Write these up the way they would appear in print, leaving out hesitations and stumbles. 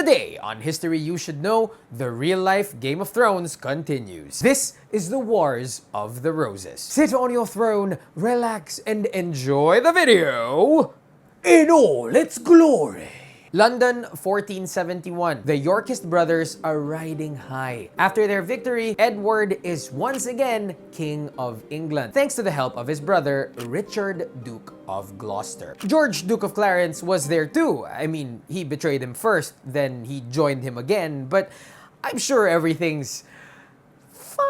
Today, on History You Should Know, the real-life Game of Thrones continues. This is the Wars of the Roses. Sit on your throne, relax, and enjoy the video in all its glory. London, 1471. The Yorkist brothers are riding high. After their victory, Edward is once again King of England, thanks to the help of his brother, Richard, Duke of Gloucester. George, Duke of Clarence, was there too. I mean, he betrayed him first, then he joined him again, but I'm sure everything's fine.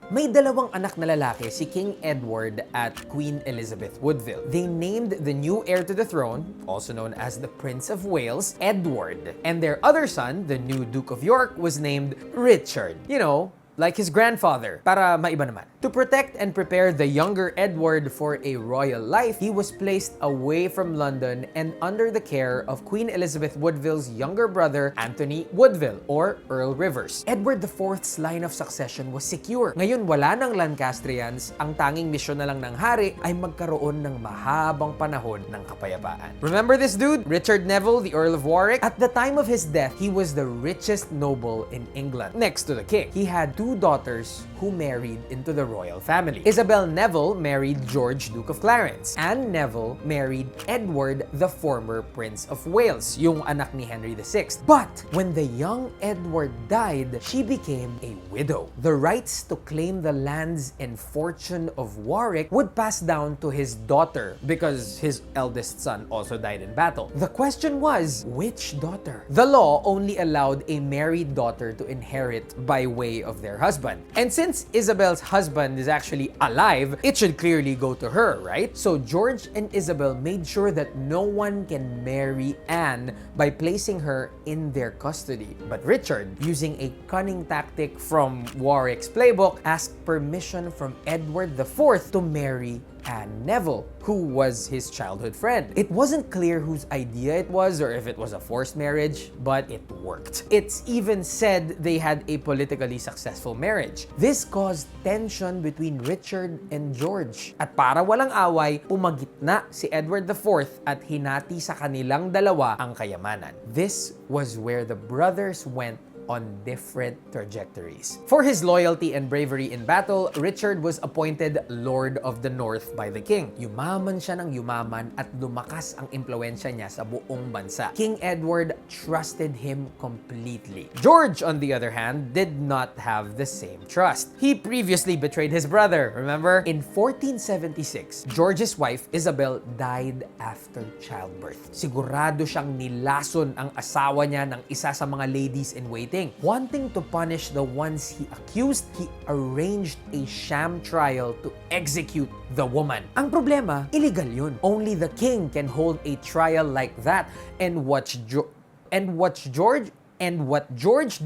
May dalawang anak na lalaki si King Edward at Queen Elizabeth Woodville. They named the new heir to the throne, also known as the Prince of Wales, Edward. And their other son, the new Duke of York, was named Richard. You know, like his grandfather, para maiba naman. To protect and prepare the younger Edward for a royal life, he was placed away from London and under the care of Queen Elizabeth Woodville's younger brother, Anthony Woodville, or Earl Rivers. Edward IV's line of succession was secure. Ngayon, wala ng Lancastrians, ang tanging misyon na lang ng hari ay magkaroon ng mahabang panahon ng kapayapaan. Remember this dude? Richard Neville, the Earl of Warwick? At the time of his death, he was the richest noble in England, next to the king. He had two daughters who married into the royal family. Isabel Neville married George, Duke of Clarence. Anne Neville married Edward, the former Prince of Wales, yung anak ni Henry VI. But when the young Edward died, she became a widow. The rights to claim the lands and fortune of Warwick would pass down to his daughter because his eldest son also died in battle. The question was, which daughter? The law only allowed a married daughter to inherit by way of their husband. And since Isabel's husband is actually alive, it should clearly go to her, right? So George and Isabel made sure that no one can marry Anne by placing her in their custody. But Richard, using a cunning tactic from Warwick's playbook, asked permission from Edward IV to marry Anne Neville, who was his childhood friend. It wasn't clear whose idea it was or if it was a forced marriage, but it worked. It's even said they had a politically successful marriage. This caused tension between Richard and George. At para walang away, pumagitna si Edward IV at hinati sa kanilang dalawa ang kayamanan. This was where the brothers went on different trajectories. For his loyalty and bravery in battle, Richard was appointed Lord of the North by the king. Yumaman siya ng yumaman at lumakas ang impluwensya niya sa buong bansa. King Edward trusted him completely. George, on the other hand, did not have the same trust. He previously betrayed his brother, remember? In 1476, George's wife, Isabel, died after childbirth. Sigurado siyang nilason ang asawa niya ng isa sa mga ladies-in-waiting. Wanting to punish the ones he accused, he arranged a sham trial to execute the woman. Ang problema, illegal yun. Only the king can hold a trial like that, and what George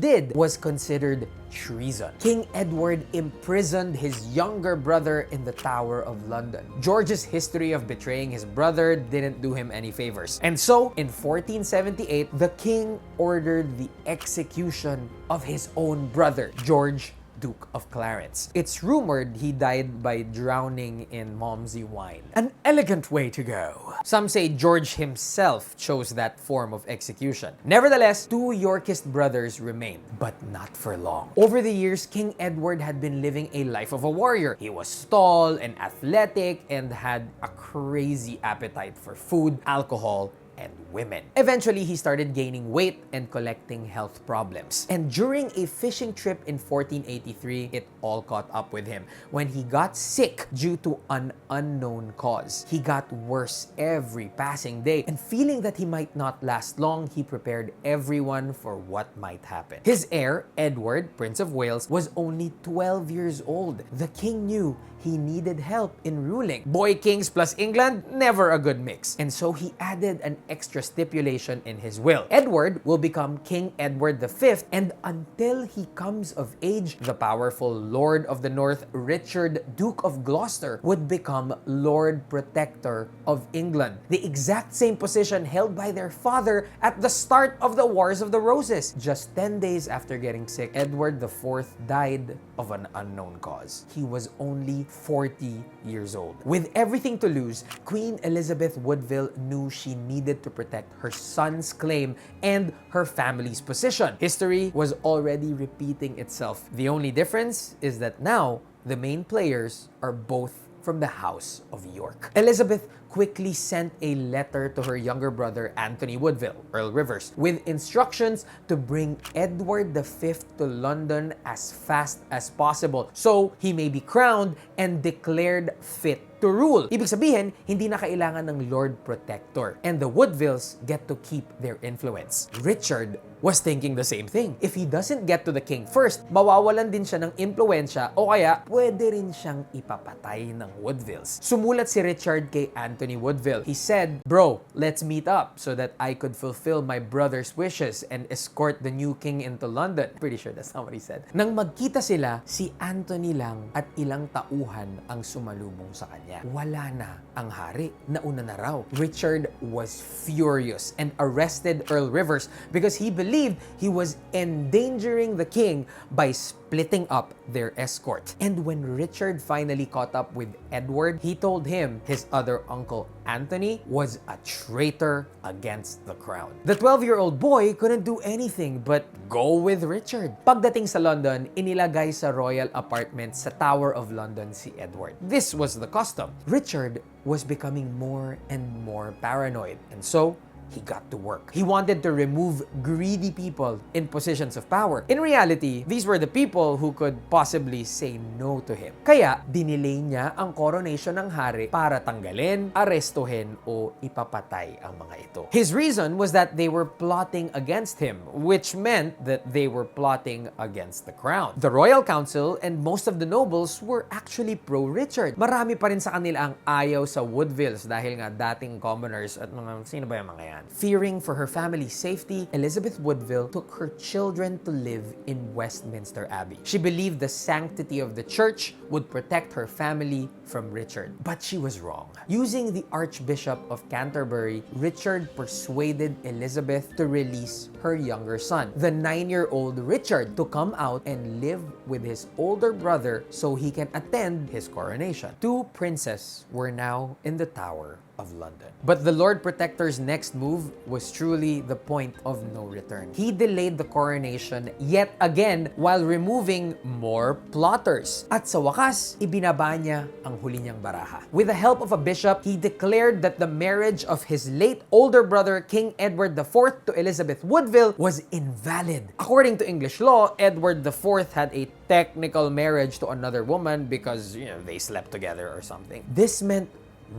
did was considered treason. King Edward imprisoned his younger brother in the Tower of London. George's history of betraying his brother didn't do him any favors. And so, in 1478, the king ordered the execution of his own brother, George, Duke of Clarence. It's rumored he died by drowning in Malmsey wine. An elegant way to go. Some say George himself chose that form of execution. Nevertheless, two Yorkist brothers remained, but not for long. Over the years, King Edward had been living a life of a warrior. He was tall and athletic and had a crazy appetite for food, alcohol, and women. Eventually, he started gaining weight and collecting health problems. And during a fishing trip in 1483, it all caught up with him when he got sick due to an unknown cause. He got worse every passing day, and feeling that he might not last long, he prepared everyone for what might happen. His heir, Edward, Prince of Wales, was only 12 years old. The king knew he needed help in ruling. Boy kings plus England, never a good mix. And so he added an extra stipulation in his will. Edward will become King Edward V, and until he comes of age, the powerful Lord of the North, Richard, Duke of Gloucester, would become Lord Protector of England. The exact same position held by their father at the start of the Wars of the Roses. Just 10 days after getting sick, Edward IV died of an unknown cause. He was only 40 years old. With everything to lose, Queen Elizabeth Woodville knew she needed needed to protect her son's claim and her family's position. History was already repeating itself. The only difference is that now the main players are both from the House of York. Elizabeth quickly sent a letter to her younger brother Anthony Woodville, Earl Rivers, with instructions to bring Edward V to London as fast as possible so he may be crowned and declared fit to rule. Ibig sabihin, hindi na kailangan ng Lord Protector, and the Woodvilles get to keep their influence. Richard was thinking the same thing. If he doesn't get to the king first, mawawalan din siya ng impluensya o kaya pwede rin siyang ipapatay ng Woodvilles. Sumulat si Richard kay Anthony Woodville. He said, "Bro, let's meet up so that I could fulfill my brother's wishes and escort the new king into London." Pretty sure that's not what he said. Nang magkita sila, si Anthony lang at ilang tauhan ang sumalubong sa kanya. Wala na ang hari. Nauna na raw. Richard was furious and arrested Earl Rivers because he believed he was endangering the king by splitting up their escort. And when Richard finally caught up with Edward, he told him his other uncle Anthony was a traitor against the crown. The 12-year-old boy couldn't do anything but go with Richard. Pagdating sa London, inilagay sa royal apartment sa Tower of London si Edward. This was the custom. Richard was becoming more and more paranoid, and so he got to work. He wanted to remove greedy people in positions of power. In reality, these were the people who could possibly say no to him. Kaya, dinelay niya ang coronation ng hari para tanggalin, arestuhin, o ipapatay ang mga ito. His reason was that they were plotting against him, which meant that they were plotting against the crown. The royal council and most of the nobles were actually pro-Richard. Marami pa rin sa kanila ang ayaw sa Woodvilles dahil nga dating commoners at mga sino ba yung mga yan. Fearing for her family's safety, Elizabeth Woodville took her children to live in Westminster Abbey. She believed the sanctity of the church would protect her family from Richard. But she was wrong. Using the Archbishop of Canterbury, Richard persuaded Elizabeth to release her younger son, the 9-year-old Richard, to come out and live with his older brother so he can attend his coronation. Two princes were now in the Tower of London. But the Lord Protector's next move was truly the point of no return. He delayed the coronation yet again while removing more plotters. At sa wakas, ibinaba niya ang huli niyang baraha. With the help of a bishop, he declared that the marriage of his late older brother, King Edward IV, to Elizabeth Woodville was invalid. According to English law, Edward IV had a technical marriage to another woman because, they slept together or something. This meant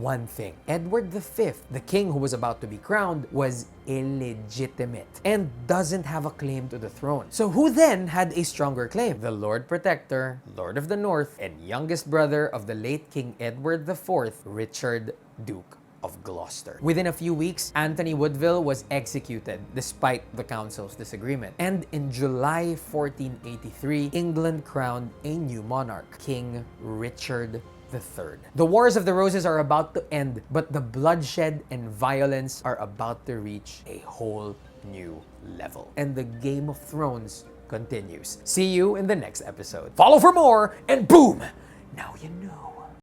one thing. Edward V, the king who was about to be crowned, was illegitimate and doesn't have a claim to the throne. So who then had a stronger claim? The Lord Protector, Lord of the North, and youngest brother of the late King Edward IV, Richard, Duke of Gloucester. Within a few weeks, Anthony Woodville was executed despite the council's disagreement. And in July 1483, England crowned a new monarch, King Richard III. The Wars of the Roses are about to end, but the bloodshed and violence are about to reach a whole new level. And the Game of Thrones continues. See you in the next episode. Follow for more, and boom! Now you know.